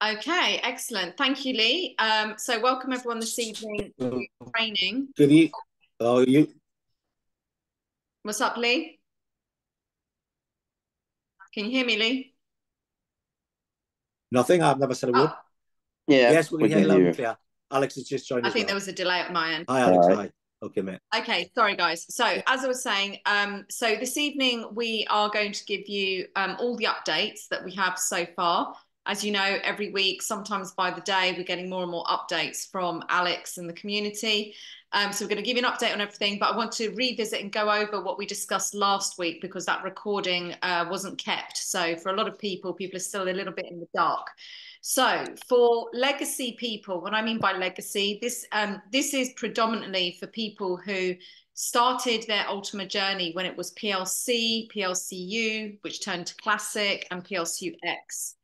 Okay, excellent. Thank you, Lee. So welcome everyone this evening to training. Good evening. Oh, you. What's up, Lee? Can you hear me, Lee? Nothing. I've never said a word. Yeah. Yes, we can hear you loud and clear. Alex has just joined. I think there was a delay at my end. Hi, Alex. Hi. Okay, mate. Okay, sorry guys. So as I was saying, so this evening we are going to give you all the updates that we have so far. As you know, every week, sometimes by the day, we're getting more and more updates from Alex and the community. So we're going to give you an update on everything, but I want to revisit and go over what we discussed last week because that recording wasn't kept. So for a lot of people are still a little bit in the dark. So for legacy people, what I mean by legacy, this is predominantly for people who started their Ultima journey when it was PLC, PLCU, which turned to Classic, and PLCUX.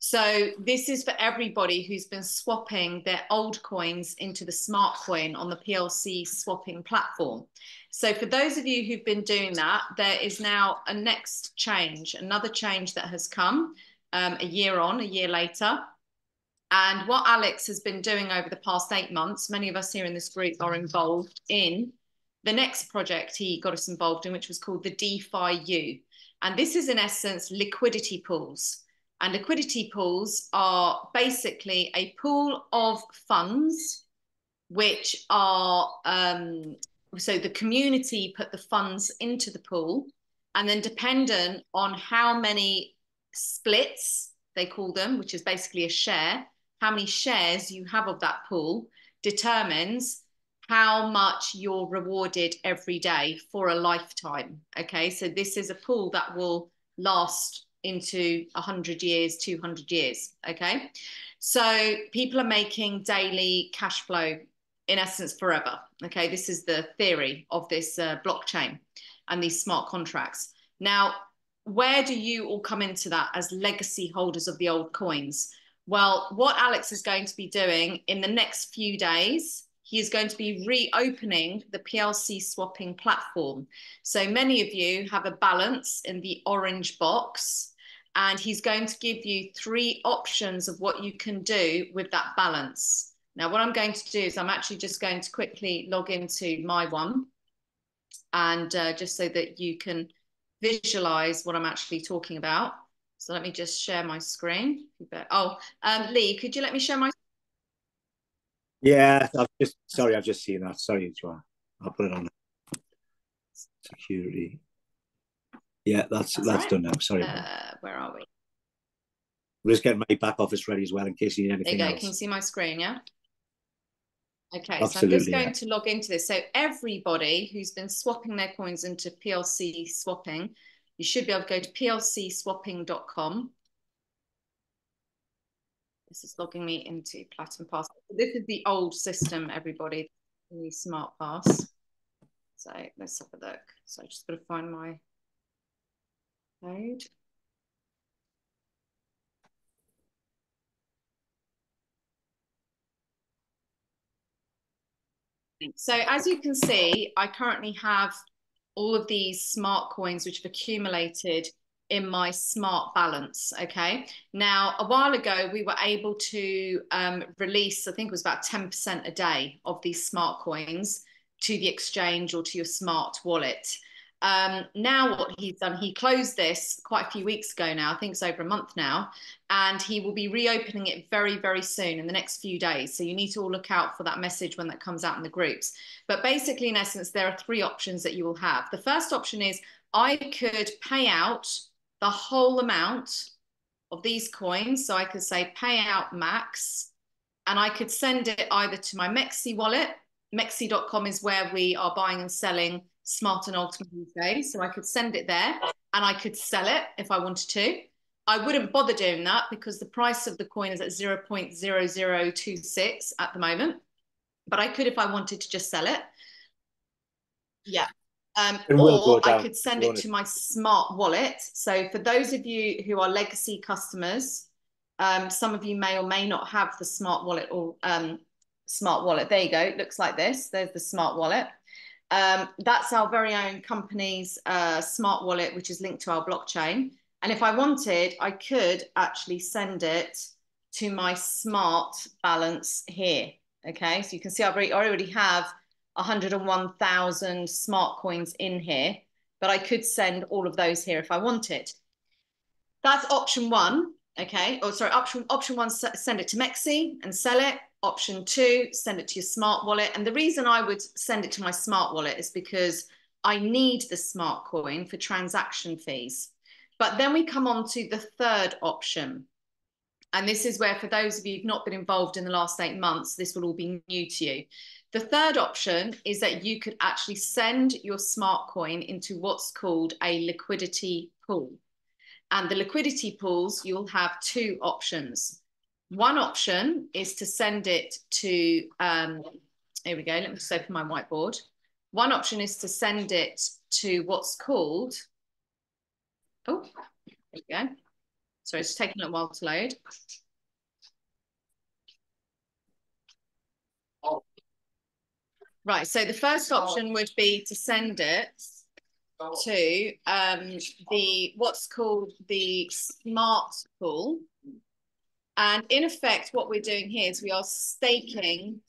So this is for everybody who's been swapping their old coins into the smart coin on the PLC swapping platform. So for those of you who've been doing that, there is now a next change, another change that has come a year later. And what Alex has been doing over the past 8 months, many of us here in this group are involved in the next project he got us involved in, which was called the DeFi-U. And this is in essence liquidity pools. And liquidity pools are basically a pool of funds which are, so the community put the funds into the pool, and then dependent on how many splits, they call them, which is basically a share, how many shares you have of that pool determines how much you're rewarded every day for a lifetime. Okay, so this is a pool that will last into 100 years, 200 years. Okay, so people are making daily cash flow in essence forever. Okay, this is the theory of this blockchain and these smart contracts. Now, where do you all come into that as legacy holders of the old coins? Well, what Alex is going to be doing in the next few days, he is going to be reopening the PLC swapping platform. So many of you have a balance in the orange box, and he's going to give you 3 options of what you can do with that balance. Now, what I'm going to do is I'm actually just going to quickly log into my one, and just so that you can visualize what I'm actually talking about. So let me just share my screen. Oh, Lee, could you let me share my? Yeah, I've just seen that. Sorry, Joanna. I'll put it on security. Yeah, that's right. Done now. Sorry. Where are we? We're just getting my back office ready as well in case you need anything there you go. else. Can you see my screen? Yeah. Okay, absolutely, so I'm just going to log into this. So everybody who's been swapping their coins into PLC swapping, you should be able to go to plcswapping.com. This is logging me into Platinum Pass. This is the old system, everybody, the Smart Pass. So let's have a look. So I just got to find my code. So as you can see, I currently have all of these smart coins which have accumulated in my smart balance. Okay, now a while ago we were able to release, I think it was about 10% a day of these smart coins to the exchange or to your smart wallet. Now what he's done, he closed this quite a few weeks ago now, I think it's over a month now, and he will be reopening it very, very soon in the next few days. So you need to all look out for that message when that comes out in the groups. But basically, in essence, there are 3 options that you will have. The first option is I could pay out the whole amount of these coins. So I could say pay out max, and I could send it either to my Mexi wallet. Mexi.com is where we are buying and selling Smart and Ultima these days. So I could send it there and I could sell it if I wanted to. I wouldn't bother doing that because the price of the coin is at 0.0026 at the moment. But I could if I wanted to just sell it. Yeah. Or I could send it to my smart wallet. So for those of you who are legacy customers, some of you may or may not have the smart wallet or smart wallet. There you go. It looks like this. There's the smart wallet. That's our very own company's smart wallet, which is linked to our blockchain. And if I wanted, I could actually send it to my smart balance here. Okay, so you can see I already have 101,000 smart coins in here, but I could send all of those here if I wanted. That's option one. Okay, oh sorry, option one, send it to Mexi and sell it. Option two, send it to your smart wallet. And the reason I would send it to my smart wallet is because I need the smart coin for transaction fees. But then we come on to the third option. And this is where, for those of you who've not been involved in the last 8 months, this will all be new to you. The third option is that you could actually send your smart coin into what's called a liquidity pool. And the liquidity pools, you'll have two options. One option is to send it to, here we go, let me just open my whiteboard. One option is to send it to what's called, oh, there we go. Sorry, it's taking a while to load. Right, so the first option would be to send it to what's called the smart pool. And in effect, what we're doing here is we are staking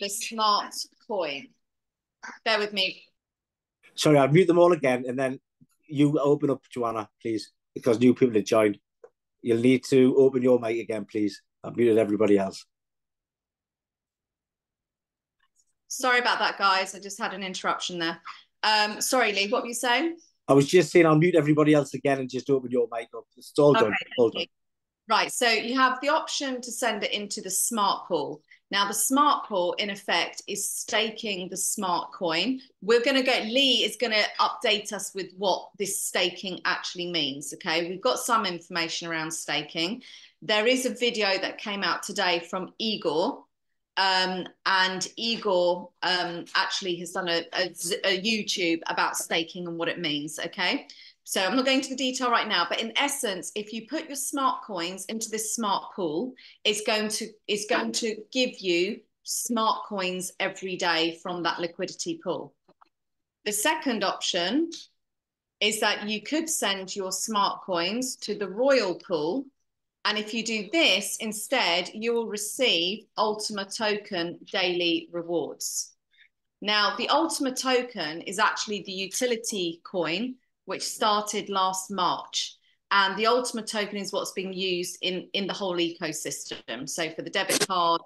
the smart coin. Bear with me. Sorry, I'll mute them all again, and then you open up, Joanna, please, because new people have joined. You'll need to open your mic again, please. I've muted everybody else. Sorry about that, guys. I just had an interruption there. Sorry, Lee, what were you saying? I was just saying I'll mute everybody else again and just open your mic up. It's all done. All done. Right, so you have the option to send it into the smart pool. Now, the smart pool, in effect, is staking the smart coin. We're going to go, Lee is going to update us with what this staking actually means, okay? We've got some information around staking. There is a video that came out today from Igor, and Igor actually has done a YouTube about staking and what it means, okay? So I'm not going to the detail right now, but in essence, if you put your smart coins into this smart pool, it's going to give you smart coins every day from that liquidity pool. The second option is that you could send your smart coins to the royal pool. And if you do this, instead, you will receive Ultima token daily rewards. Now, the Ultima token is actually the utility coin which started last March. And the Ultima token is what's being used in the whole ecosystem. So for the debit card,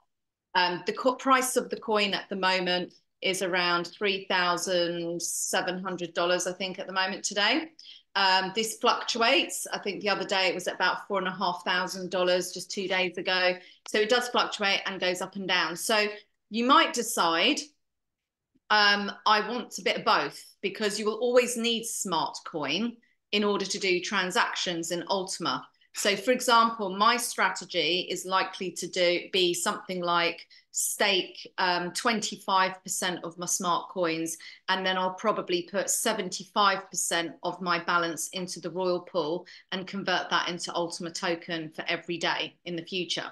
the price of the coin at the moment is around $3,700, I think, at the moment today. This fluctuates. I think the other day it was at about $4,500 just 2 days ago. So it does fluctuate and goes up and down. So you might decide, I want a bit of both, because you will always need smart coin in order to do transactions in Ultima. So for example, my strategy is likely to be something like stake 25% of my smart coins, and then I'll probably put 75% of my balance into the royal pool and convert that into Ultima token for every day in the future.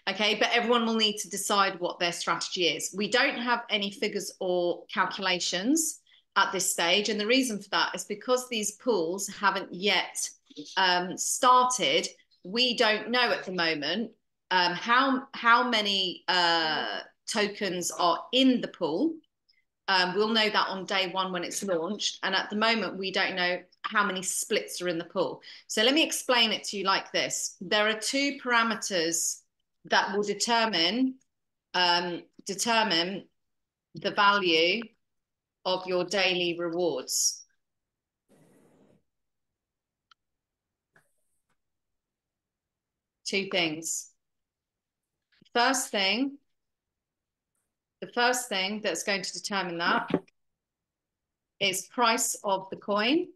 Okay, but everyone will need to decide what their strategy is. We don't have any figures or calculations at this stage. And the reason for that is because these pools haven't yet started. We don't know at the moment how many tokens are in the pool. We'll know that on day one when it's launched. And at the moment, we don't know how many splits are in the pool. So let me explain it to you like this. There are two parameters that will determine the value of your daily rewards. Two things. The first thing that's going to determine that is price of the coin.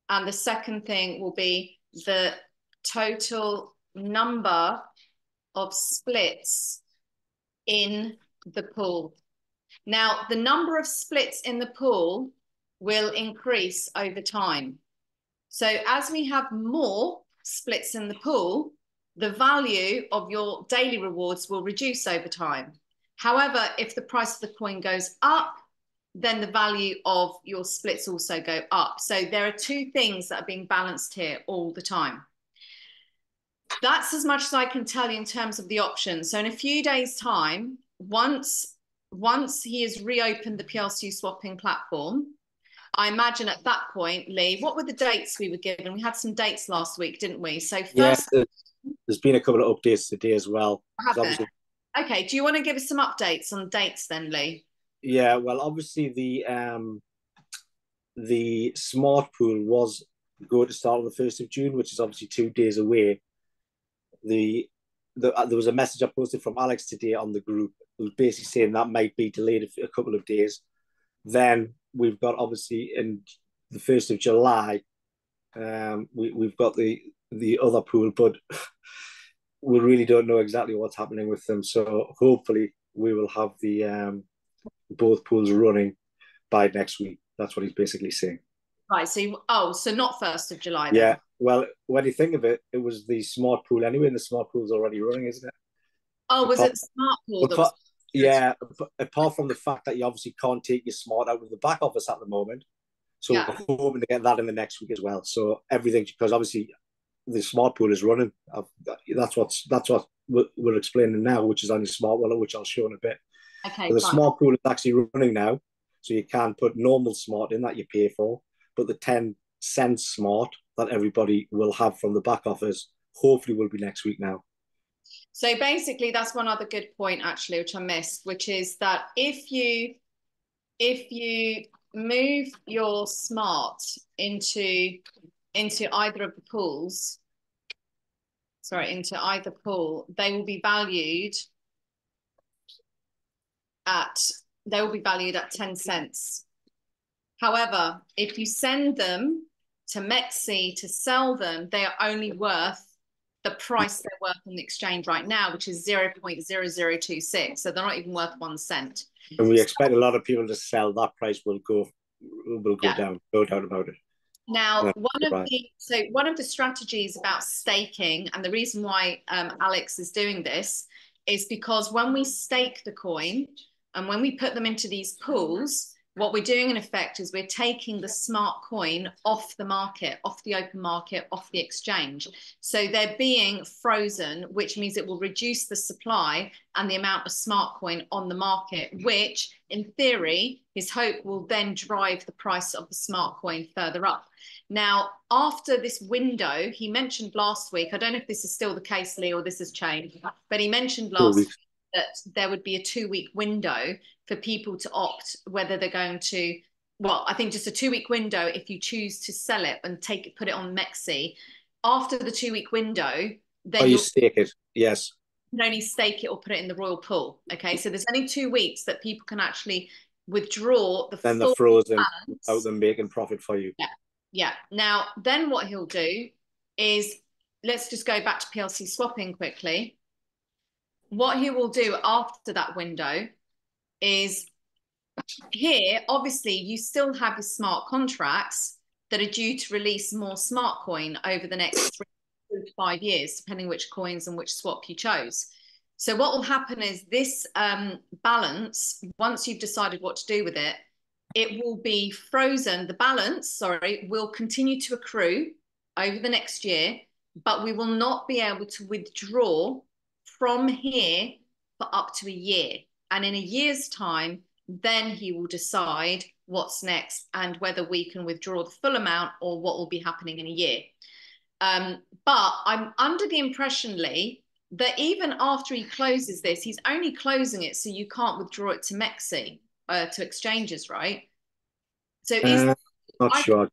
And the second thing will be the total number of splits in the pool. Now, the number of splits in the pool will increase over time. So as we have more splits in the pool, the value of your daily rewards will reduce over time. However, if the price of the coin goes up, then the value of your splits also go up. So there are two things that are being balanced here all the time. That's as much as I can tell you in terms of the options. So in a few days' time, once he has reopened the PLC swapping platform, I imagine at that point, Lee, what were the dates we were given? We had some dates last week, didn't we? So first, yeah, there's been a couple of updates today as well. Okay, do you want to give us some updates on dates then, Lee? Yeah, well, obviously the smart pool was going to start on the 1st of June, which is obviously 2 days away. There was a message I posted from Alex today on the group, who was basically saying that might be delayed a couple of days. Then we've got obviously in the 1st of July, we've got the other pool, but we really don't know exactly what's happening with them. So hopefully we will have the both pools running by next week. That's what he's basically saying. Right. So so not 1st of July. Then. Yeah. Well, when you think of it, it was the smart pool anyway, and the smart pool's already running, isn't it? Oh, was it smart pool? Yeah. Apart from the fact that you obviously can't take your smart out of the back office at the moment, so we're hoping to get that in the next week as well. So everything, because obviously the smart pool is running. That's what we're explaining now, which is on your smart wallet, which I'll show in a bit. Okay. So the smart pool is actually running now, so you can put normal smart in that you pay for, but the 10-cent smart that everybody will have from the back office hopefully will be next week now. So basically, that's one other good point actually, which I missed, which is that if you move your smart into either of the pools, into either pool, they will be valued at 10 cents. However, if you send them to Mexi to sell them, they are only worth the price they're worth on the exchange right now, which is 0.0026. So they're not even worth 1 cent. And we expect a lot of people to sell. That price will go down, no doubt about it. Now, one of the strategies about staking, and the reason why Alex is doing this, is because when we stake the coin and when we put them into these pools, what we're doing in effect is we're taking the smart coin off the market, off the open market, off the exchange. So they're being frozen, which means it will reduce the supply and the amount of smart coin on the market, which in theory, his hope will then drive the price of the smart coin further up. Now, after this window, he mentioned last week, I don't know if this is still the case, Lee, or this has changed, but he mentioned last week that there would be a 2-week window for people to opt whether they're going to, well, I think just a 2-week window if you choose to sell it and put it on Mexi. After the 2-week window, then you stake it, yes. You can only stake it or put it in the royal pool. Okay, so there's only 2 weeks that people can actually withdraw the then they're frozen without them making profit for you. Yeah. Now, then what he'll do is, let's just go back to PLC swapping quickly. What he will do after that window is, here, obviously, you still have your smart contracts that are due to release more smart coin over the next 3 to 5 years, depending which coins and which swap you chose. So what will happen is this balance, once you've decided what to do with it, it will be frozen. The balance, will continue to accrue over the next year, but we will not be able to withdraw from here for up to a year. And in a year's time, then he will decide what's next and whether we can withdraw the full amount or what will be happening in a year. But I'm under the impression, Lee, that even after he closes this, he's only closing it so you can't withdraw it to Mexi, to exchanges, right? So not sure.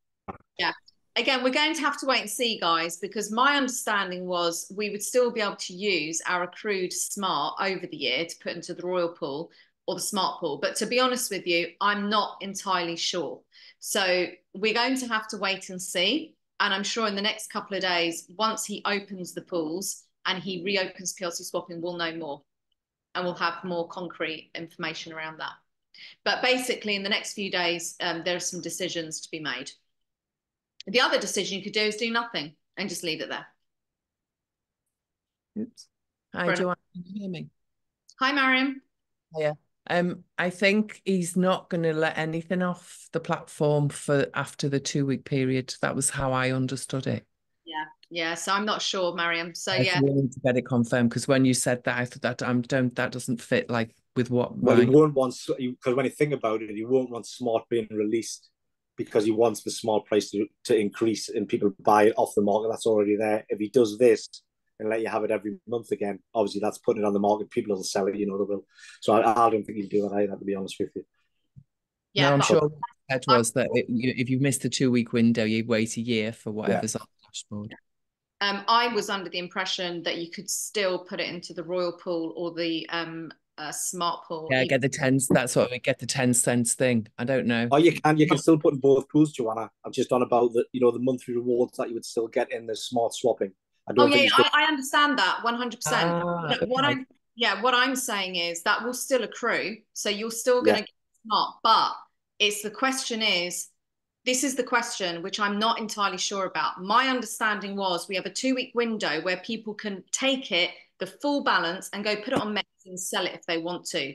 Yeah. Again, we're going to have to wait and see, guys, because my understanding was we would still be able to use our accrued smart over the year to put into the royal pool or the smart pool. But to be honest with you, I'm not entirely sure. So we're going to have to wait and see. And I'm sure in the next couple of days, once he opens the pools and he reopens PLC swapping, we'll know more and we'll have more concrete information around that. But basically, in the next few days, there are some decisions to be made. The other decision you could do is do nothing and just leave it there. Oops. Hi, Joanna. Can you hear me? Hi, Mariam. Yeah. I think he's not going to let anything off the platform for after the 2-week period. That was how I understood it. Yeah. Yeah, so I'm not sure, Mariam. So I yeah. really need to get it confirmed, because when you said that, I thought that doesn't fit like with what Well, he won't want, because when you think about it, he won't want smart being released because he wants the smart price to increase and people buy it off the market that's already there. If he does this and let you have it every month again, obviously that's putting it on the market. People will sell it, you know, they will. So I don't think he'll do that either, to be honest with you. Yeah, No, I'm but sure that was that if you missed the 2-week window, you'd wait a year for whatever's on the dashboard. I was under the impression that you could still put it into the royal pool or the smart pool. Yeah, get the 10s. That's what we get, the 10 cents thing. I don't know. Oh, you can still put in both pools, Joanna. I'm just on about the, you know, the monthly rewards that you would still get in the smart swapping. I don't think I understand that 100%. What I'm saying is that will still accrue, so you're still going to get smart. But it's the question is, this is the question which I'm not entirely sure about. My understanding was we have a 2-week window where people can take it, the full balance, and go put it on Mexi and sell it if they want to.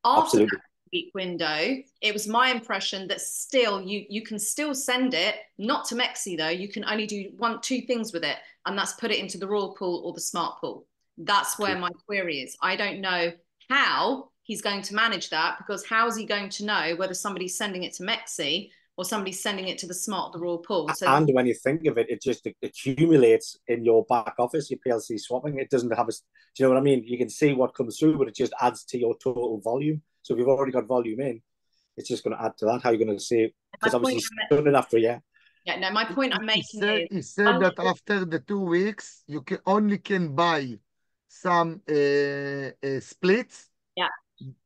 After that week window, it was my impression that still you can still send it, not to Mexi though. You can only do 2 things with it, and that's put it into the royal pool or the smart pool. That's where my query is. I don't know how he's going to manage that, because how is he going to know whether somebody's sending it to Mexi or somebody's sending it to the smart, the raw pool? So and when you think of it, it just accumulates in your back office, your PLC swapping. It doesn't have a, do you know what I mean? You can see what comes through, but it just adds to your total volume. So if you've already got volume in, it's just going to add to that. How are you going to see it? Because obviously you're done it after a year. Yeah, no, my point I'm making is... He said that after the 2 weeks, you can buy some splits. Yeah.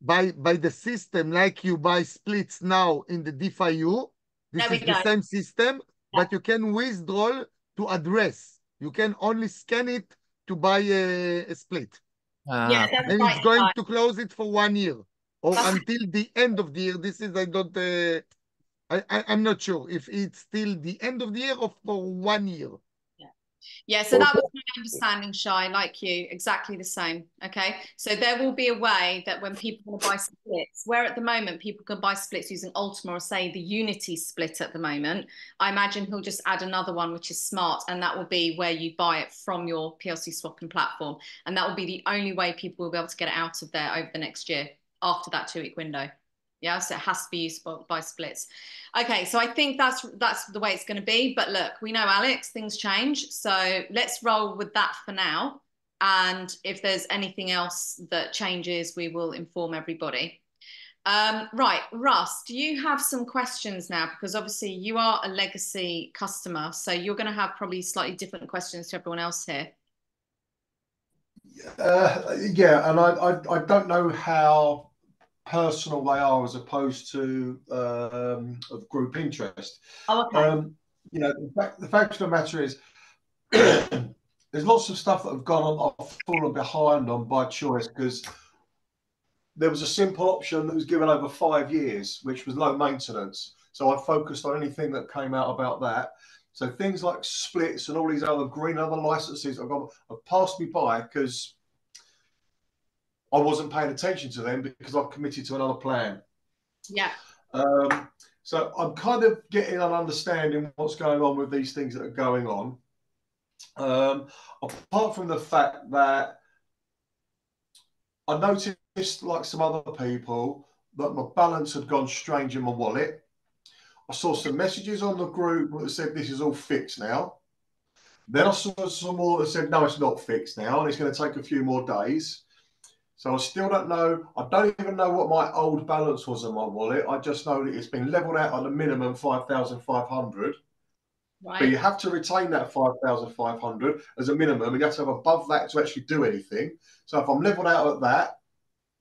By the system, like you buy splits now in the DFIU. This is the same system, but you can withdraw to address. You can only scan it to buy a split. Yeah, that's and right. it's going to close it for 1 year or until the end of the year. This is, I don't, I'm not sure if it's till the end of the year or for 1 year. Yeah, so that was my understanding, Shay, like you, exactly the same. Okay, so there will be a way that when people want to buy splits, where at the moment people can buy splits using Ultima or say the Unity split at the moment, I imagine he'll just add another one which is smart, and that will be where you buy it from your PLC swapping platform, and that will be the only way people will be able to get it out of there over the next year after that 2-week window. Yeah, so it has to be used by splits. Okay, so I think that's the way it's going to be. But look, we know, Alex, things change. So let's roll with that for now. And if there's anything else that changes, we will inform everybody. Right, Russ, do you have some questions now? Because obviously you are a legacy customer, so you're going to have probably slightly different questions to everyone else here. Yeah, and I don't know how personal they are as opposed to of group interest. Oh, okay. You know, the fact of the matter is there's lots of stuff that have gone on, I've fallen behind on by choice, because there was a simple option that was given over 5 years, which was low maintenance. So I focused on anything that came out about that. So things like splits and all these other green, other licenses have passed me by because I wasn't paying attention to them because I've committed to another plan. Yeah. So I'm kind of getting an understanding what's going on with these things that are going on. Apart from the fact that I noticed, like some other people, that my balance had gone strange in my wallet. I saw some messages on the group that said this is all fixed now. Then I saw some more that said, no, it's not fixed now, and it's going to take a few more days. So I still don't know. I don't even know what my old balance was on my wallet. I just know that it's been leveled out at a minimum 5,500. Right. But you have to retain that 5,500 as a minimum, and you have to have above that to actually do anything. So if I'm leveled out at that,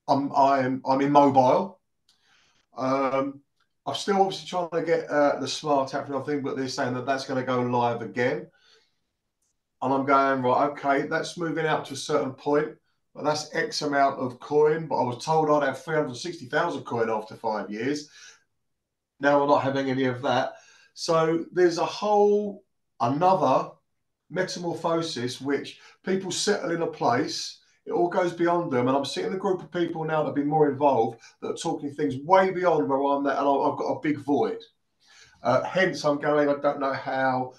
I'm immobile. I'm still obviously trying to get the smart app and everything, but they're saying that that's going to go live again. And I'm going, right, okay, that's moving out to a certain point. But that's X amount of coin, but I was told I'd have 360,000 coin after 5 years. Now I'm not having any of that. So there's another metamorphosis which people settle in a place. It all goes beyond them. And I'm seeing a group of people now that have been more involved that are talking things way beyond where I'm at, and I've got a big void. Hence, I'm going, I don't know how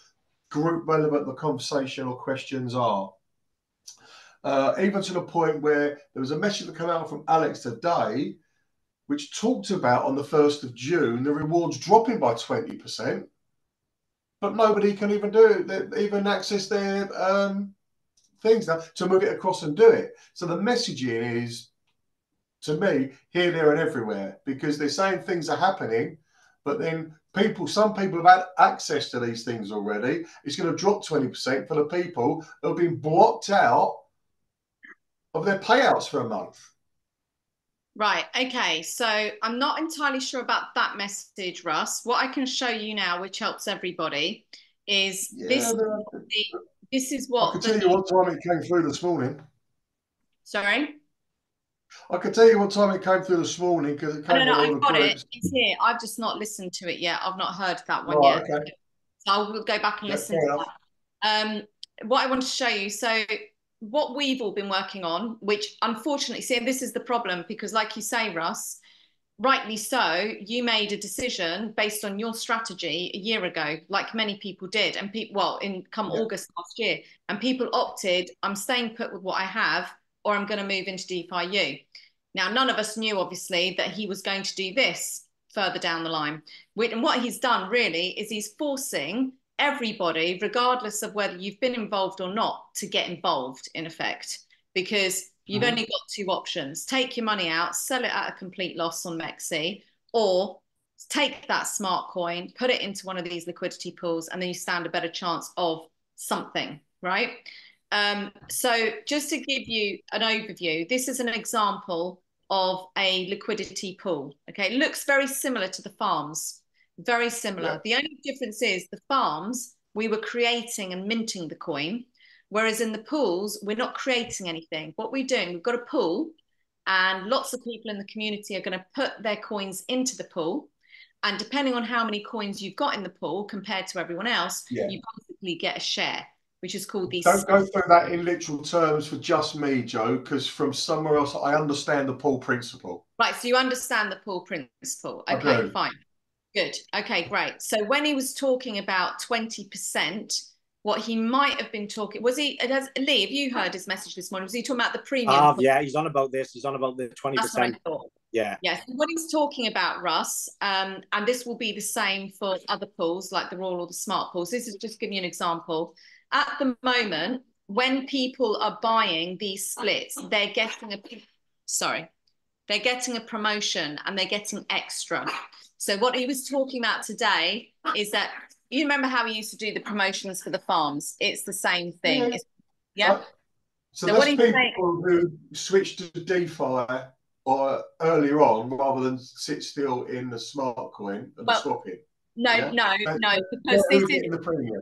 group relevant the conversation or questions are. Even to the point where there was a message that came out from Alex today, which talked about on the 1st of June, the rewards dropping by 20%, but nobody can even do it, even access their things now to move it across and do it. So the messaging is, to me, here, there, and everywhere, because they're saying things are happening, but then some people have had access to these things already. It's going to drop 20% for the people who have been blocked out of their payouts for a month. Right. Okay. So I'm not entirely sure about that message, Russ. What I can show you now, which helps everybody, is this is what I can tell you what time it came through this morning. Sorry? I can tell you what time it came through this morning because it came on all the I've got groups. it. It's here. I've just not listened to it yet. I've not heard that one Right, yet. okay. So I'll go back and listen to that. What I want to show you, so what we've all been working on, which unfortunately, see, this is the problem, because like you say, Russ, rightly so, you made a decision based on your strategy a year ago, like many people did, and August last year, and people opted, I'm staying put with what I have, or I'm going to move into DeFi. Now, none of us knew, obviously, that he was going to do this further down the line. And what he's done, really, is he's forcing everybody, regardless of whether you've been involved or not, to get involved, in effect, because you've only got two options. Take your money out, sell it at a complete loss on Mexi, or take that smart coin, put it into one of these liquidity pools, and then you stand a better chance of something, right? So just to give you an overview, this is an example of a liquidity pool. Okay, it looks very similar to the farms, very similar. Yeah. The only difference is the farms, we were creating and minting the coin, whereas in the pools, we're not creating anything. What we're doing, we've got a pool, and lots of people in the community are going to put their coins into the pool. And depending on how many coins you've got in the pool compared to everyone else, you basically get a share, which is called the... Don't go through that in literal terms for just me, Joe, because from somewhere else, I understand the pool principle. Right, so you understand the pool principle. Okay, fine. Good. Okay, great. So when he was talking about 20%, what he might have been talking... Lee, have you heard his message this morning? Was he talking about the premium? Yeah, he's on about this. He's on about the 20%. That's what I thought. Yeah. Yes. Yeah, so what he's talking about, Russ, and this will be the same for other pools, like the Royal or the Smart pools. This is just giving you an example. At the moment, when people are buying these splits, they're getting a promotion and they're getting extra. So what he was talking about today is that, you remember how we used to do the promotions for the farms? It's the same thing. So that's people who switched to DeFi or earlier on rather than sit still in the smart coin and swap it. No, because this is the premium.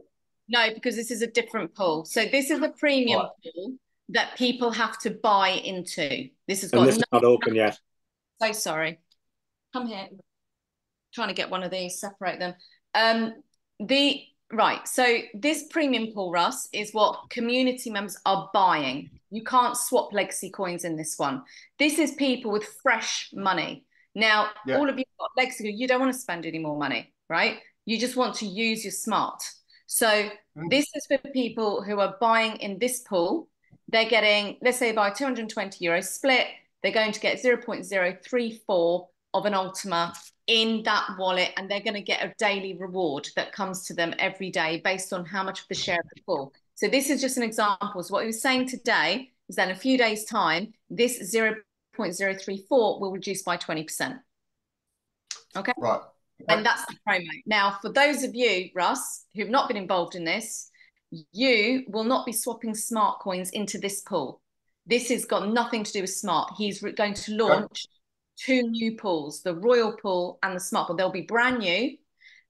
No, because this is a different pool. So this is a premium pool that people have to buy into. This has got this is not open yet. So sorry. Come here. I'm trying to get one of these, separate them. So this premium pool, Russ, is what community members are buying. You can't swap legacy coins in this one. This is people with fresh money. Now, all of you got legacy, you don't want to spend any more money, right? You just want to use your smart. So this is for people who are buying in this pool. They're getting, let's say, buy 220 euros split, they're going to get 0.034 of an Ultima in that wallet, and they're going to get a daily reward that comes to them every day based on how much of the share of the pool. So this is just an example. So what he was saying today is that in a few days' time, this 0.034 will reduce by 20%. Okay? Right. And that's the promo. Now, for those of you, Russ, who've not been involved in this, you will not be swapping smart coins into this pool. This has got nothing to do with smart. He's going to launch two new pools, the Royal Pool and the Smart Pool. They'll be brand new.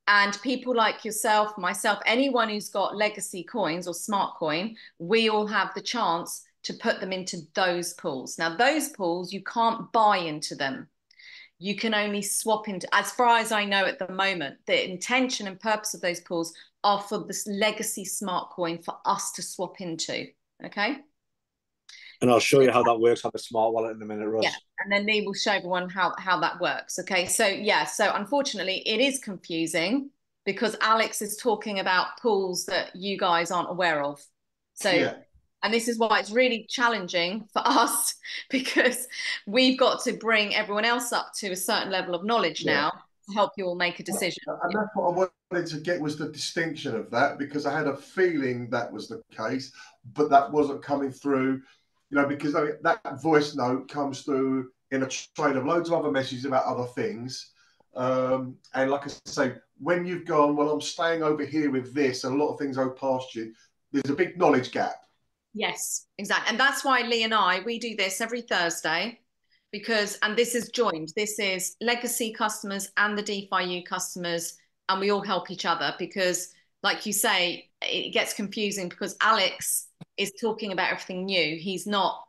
And people like yourself, myself, anyone who's got legacy coins or smart coin, we all have the chance to put them into those pools. Now, those pools, you can't buy into them. You can only swap into, as far as I know at the moment, the intention and purpose of those pools are for this legacy smart coin for us to swap into, okay? And I'll show you how that works on the smart wallet in a minute, Russ. Yeah, and then Lee will show everyone how that works, okay? So, yeah, so unfortunately, it is confusing because Alex is talking about pools that you guys aren't aware of. So, and this is why it's really challenging for us, because we've got to bring everyone else up to a certain level of knowledge now to help you all make a decision. And that's what I wanted to get, was the distinction of that, because I had a feeling that was the case, but that wasn't coming through, you know, because that voice note comes through in a train of loads of other messages about other things. And like I say, when you've gone, well, I'm staying over here with this, and a lot of things go past you, there's a big knowledge gap. Yes, exactly. And that's why Lee and I, we do this every Thursday, because, and this is joined, this is legacy customers and the DeFi customers, and we all help each other, because like you say, it gets confusing because Alex is talking about everything new. He's not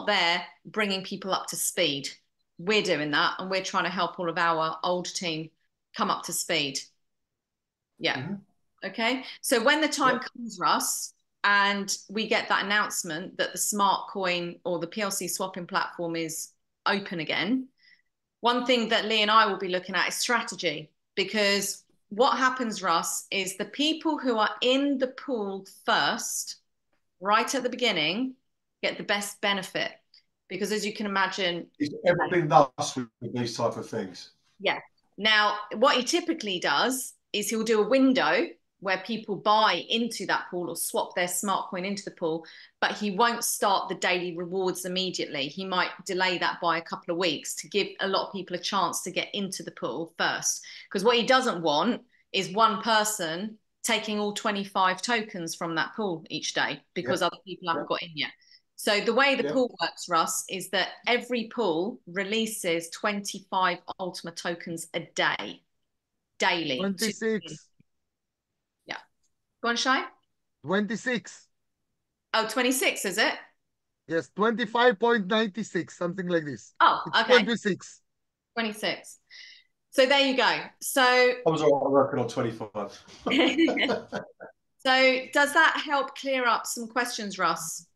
there bringing people up to speed. We're doing that, and we're trying to help all of our old team come up to speed. Yeah. Okay. So when the time comes, Russ, and we get that announcement that the smart coin or the PLC swapping platform is open again, one thing that Lee and I will be looking at is strategy, because what happens, Russ, is the people who are in the pool first, right at the beginning, get the best benefit. Because as you can imagine, it's everything thus with these type of things. Yeah. Now, what he typically does is he'll do a window where people buy into that pool or swap their smart coin into the pool, but he won't start the daily rewards immediately. He might delay that by a couple of weeks to give a lot of people a chance to get into the pool first. Because what he doesn't want is one person taking all 25 tokens from that pool each day, because other people haven't got in yet. So the way the pool works, Russ, is that every pool releases 25 Ultima tokens a day, daily. 26. Yeah. Go on, Shay. 26. Oh, 26, is it? Yes, 25.96, something like this. Oh, it's okay. 26. 26. So there you go. So I was working on 25. So does that help clear up some questions, Russ?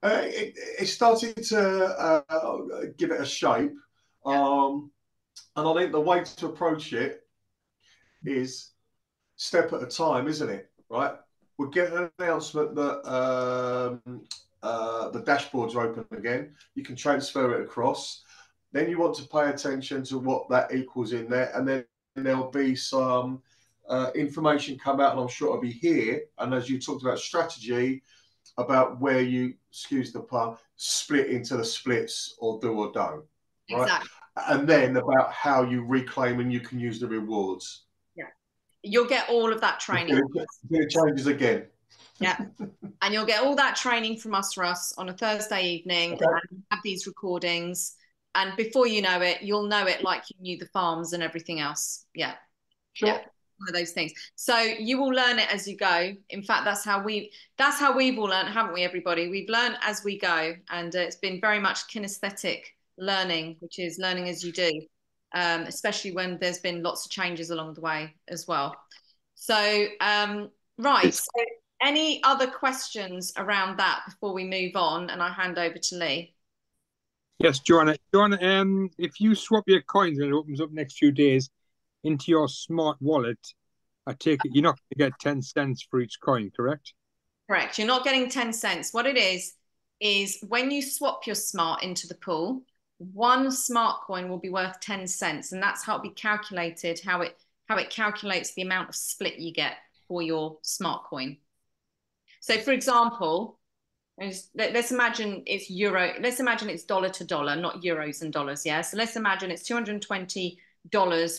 It's starting to give it a shape, and I think the way to approach it is step at a time, isn't it? Right? We'll get an announcement that the dashboards are open again. You can transfer it across. Then you want to pay attention to what that equals in there, and then there'll be some information come out, and I'm sure it'll be here. And as you talked about strategy, about where you, excuse the pun, split into the splits or do or don't, right? Exactly. And then about how you reclaim and you can use the rewards. Yeah, you'll get all of that training. It changes again. Yeah, and you'll get all that training from us, Russ, on a Thursday evening, and have these recordings. And before you know it, you'll know it like you knew the farms and everything else. Yeah, sure. Yeah. One of those things. So you will learn it as you go. In fact, that's how we've all learned, haven't we, everybody? We've learned as we go, and it's been very much kinesthetic learning, which is learning as you do, especially when there's been lots of changes along the way as well. So, right. So any other questions around that before we move on? And I hand over to Lee. Yes, Joanna. Joanna, if you swap your coins and it opens up next few days into your smart wallet, I take it you're not going to get 10 cents for each coin, correct? Correct. You're not getting 10 cents. What it is when you swap your smart into the pool, one smart coin will be worth 10 cents. And that's how it be calculated, how it calculates the amount of split you get for your smart coin. So for example, let's imagine it's euro. Let's imagine it's dollar to dollar, not euros and dollars. Yeah. So let's imagine it's $220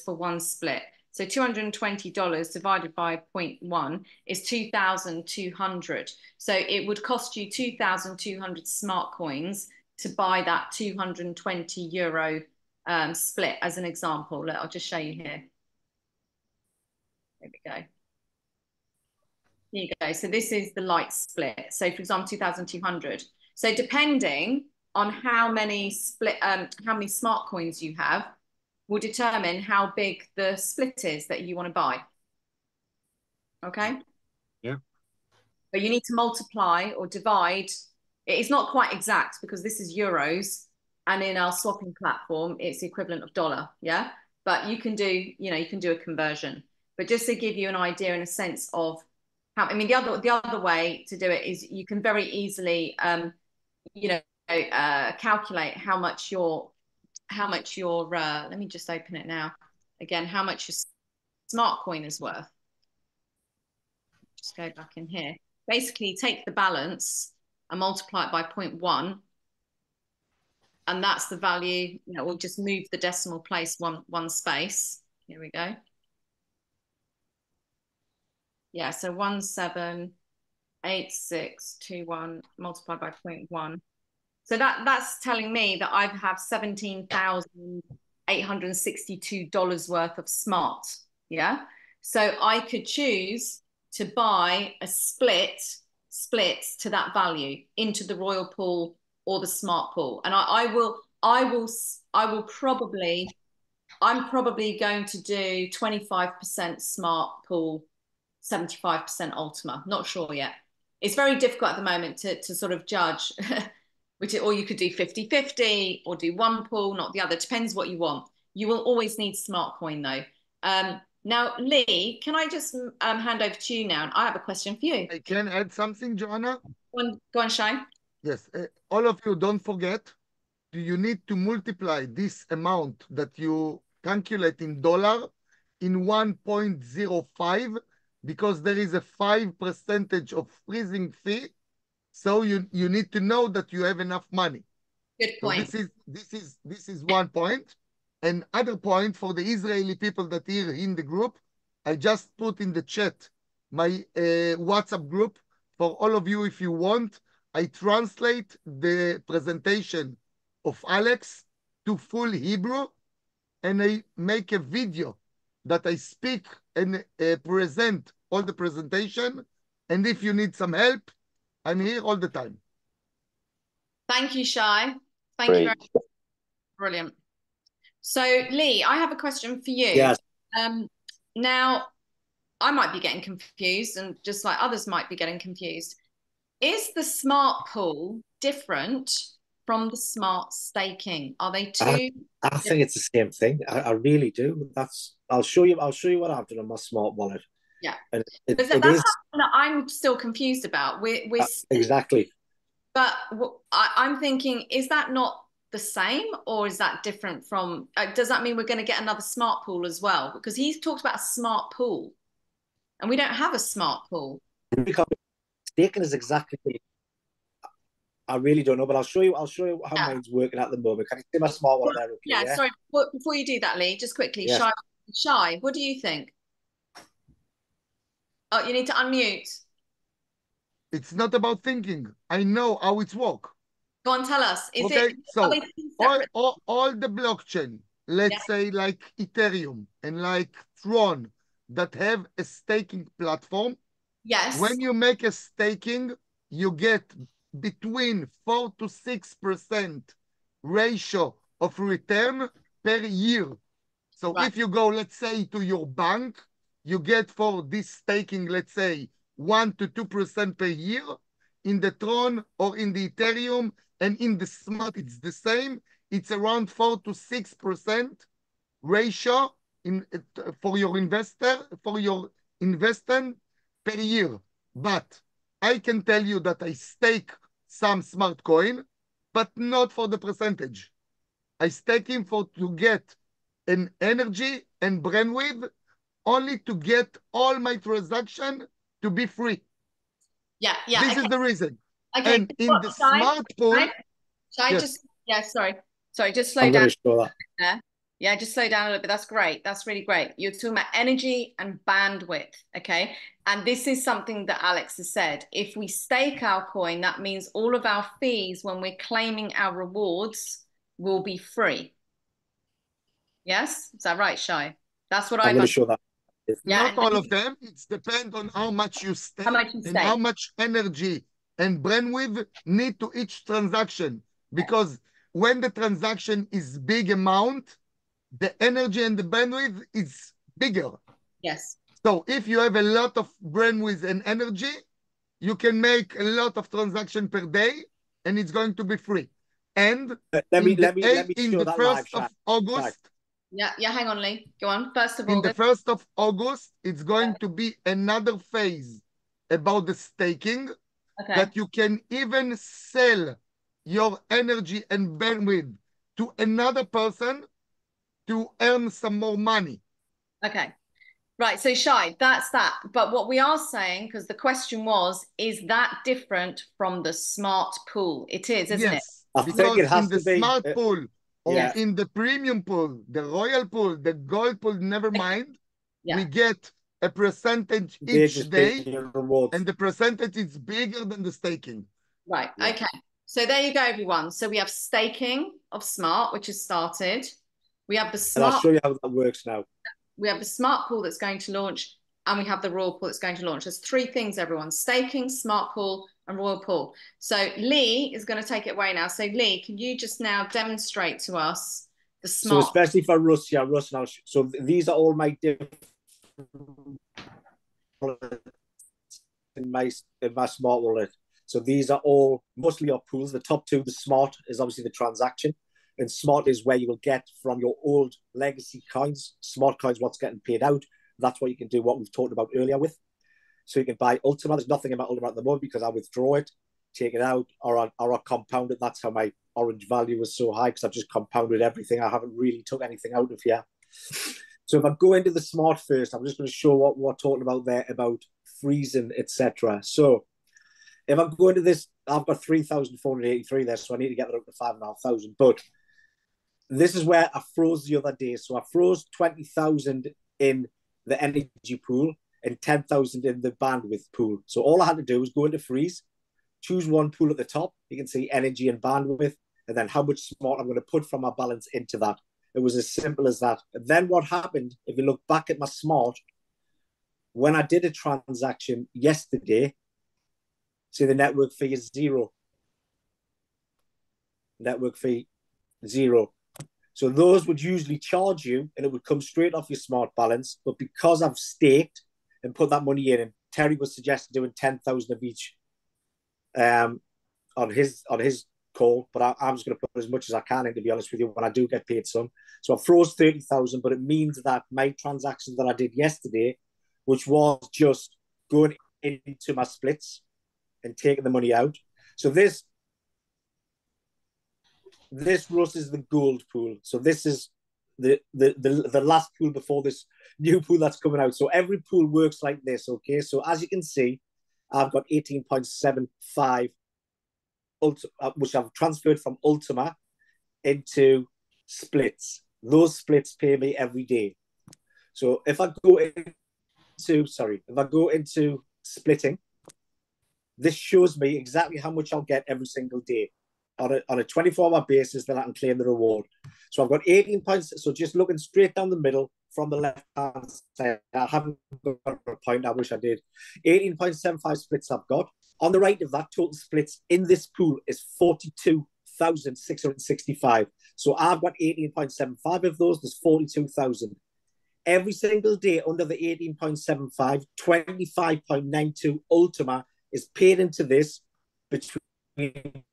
for one split. So $220 divided by 0.1 is 2,200. So it would cost you 2,200 smart coins to buy that 220 euro split, as an example. I'll just show you here. There we go. Here you go. So this is the light split. So for example, 2,200. So depending on how many smart coins you have, will determine how big the split is that you want to buy. Okay? Yeah. But you need to multiply or divide. It's not quite exact because this is euros, and in our swapping platform, it's the equivalent of dollar. Yeah. But you can do, you can do a conversion. But just to give you an idea and a sense of how, I mean, the other way to do it is you can very easily, you know, calculate how much your let me just open it now again, how much your smart coin is worth. Just go back in here. Basically, take the balance and multiply it by 0.1, and that's the value. You know, we'll just move the decimal place one space. Here we go. Yeah, so 178621 multiplied by 0.1. So that's telling me that I have $17,862 worth of smart. Yeah. So I could choose to buy a split to that value into the royal pool or the smart pool. And I'm probably going to do 25% smart pool, 75% Ultima. Not sure yet. It's very difficult at the moment to sort of judge. Or you could do 50-50 or do one pool, not the other. Depends what you want. You will always need smart coin though. Now, Lee, can I just hand over to you now? I have a question for you. I can add something, Joanna? Go on, Shay. Yes. All of you, don't forget, you need to multiply this amount that you calculate in dollar in 1.05 because there is a 5% of freezing fee. So you need to know that you have enough money. Good point. So this is one point. And other point for the Israeli people that are in the group, I just put in the chat my WhatsApp group for all of you if you want. I translate the presentation of Alex to full Hebrew, and I make a video that I speak and present all the presentation. And if you need some help, I'm here all the time. Thank you, Shay. Thank you very much. Brilliant. So, Lee, I have a question for you. Yes. Now, I might be getting confused, and just like others might be getting confused. Is the smart pool different from the smart staking? Are they two? I think it's the same thing. I really do. I'll show you what I've done on my smart wallet. Yeah, and that's something that I'm still confused about. We're exactly. But I'm thinking, is that not the same, or is that different from? Does that mean we're going to get another smart pool as well? Because he's talked about a smart pool, and we don't have a smart pool. Because staking is exactly. I really don't know, but I'll show you how mine's working at the moment. Can you see my smart wallet there? Okay, yeah. Sorry. Before you do that, Lee, just quickly, yes. Shay, what do you think? Oh, you need to unmute. It's not about thinking. I know how it works. Go on, tell us. So all the blockchain, let's say like Ethereum and like Tron, that have a staking platform. Yes. When you make a staking, you get between 4 to 6% ratio of return per year. So if you go, let's say, to your bank, you get for this staking, let's say, 1 to 2% per year. In the Tron or in the Ethereum and in the smart, it's the same. It's around 4 to 6% ratio for your investment per year. But I can tell you that I stake some smart coin, but not for the percentage. I stake him to get an energy and brainwave, only to get all my transaction to be free. Yeah. This is the reason. Okay. And in the smart pool, sorry, just slow down. Yeah, just slow down a little bit. That's great. That's really great. You're talking about energy and bandwidth, okay? And this is something that Alex has said. If we stake our coin, that means all of our fees when we're claiming our rewards will be free. Yes? Is that right, Shay? That's what I'm going to show that. Not all of them. It depends on how much you stake and how much energy and brainwave need to each transaction. Because when the transaction is big amount, the energy and the bandwidth is bigger. Yes. So if you have a lot of brainwidth and energy, you can make a lot of transaction per day, and it's going to be free. And let me show that live, of August, Yeah, hang on, Lee. Go on. First of In all, the 1st of August, it's going to be another phase about the staking, that you can even sell your energy and bandwidth to another person to earn some more money. Okay. Right, so Shay, that's that. But what we are saying, because the question was, is that different from the smart pool? It is, isn't it? I think it has in the to be, smart pool or Yeah. in the premium pool, the royal pool, the gold pool, never mind, we get a percentage each day, and the percentage is bigger than the staking. Right, okay. So there you go, everyone. So we have staking of smart, which has started. We have the smart... And I'll show you how that works now. We have the smart pool that's going to launch, and we have the royal pool that's going to launch. There's three things, everyone: staking, smart pool, and royal pool. So Lee is going to take it away now. So Lee, can you just now demonstrate to us the smart? So especially for Russ, now. So these are all my different in my smart wallet. So these are all mostly our pools. The top two, the smart is obviously the transaction. And smart is where you will get from your old legacy coins. Smart coins, what's getting paid out. That's what you can do, what we've talked about earlier with. So you can buy Ultima. There's nothing about Ultima at the moment because I withdraw it, take it out, or I compound it. That's how my orange value is so high, because I've just compounded everything. I haven't really took anything out of here. So if I go into the smart first, I'm just going to show what we're talking about there about freezing, etc. So if I go into this, I've got 3,483 there, so I need to get that up to 5,500. But this is where I froze the other day. So I froze 20,000 in the energy pool and 10,000 in the bandwidth pool. So all I had to do was go into freeze, choose one pool at the top. You can see energy and bandwidth, and then how much smart I'm going to put from my balance into that. It was as simple as that. And then what happened, if you look back at my smart, when I did a transaction yesterday, see the network fee is 0. Network fee, 0. So those would usually charge you, and it would come straight off your smart balance. But because I've staked and put that money in, and Terry was suggesting doing 10,000 of each on his call, but I'm just going to put as much as I can in, to be honest with you, when I do get paid some. So I froze 30,000, but it means that my transactions that I did yesterday, which was just going into my splits and taking the money out. So this Russ is the gold pool. So this is the last pool before this new pool that's coming out. So every pool works like this, okay? So as you can see, I've got 18.75, which I've transferred from Ultima into splits. Those splits pay me every day. So if I go into splitting, this shows me exactly how much I'll get every single day on a 24-hour basis, that I can claim the reward. So I've got 18 points. So just looking straight down the middle from the left-hand side, I haven't got a point. I wish I did. 18.75 splits I've got. On the right of that, total splits in this pool is 42,665. So I've got 18.75 of those. There's 42,000. Every single day under the 18.75, 25.92 Ultima is paid into this between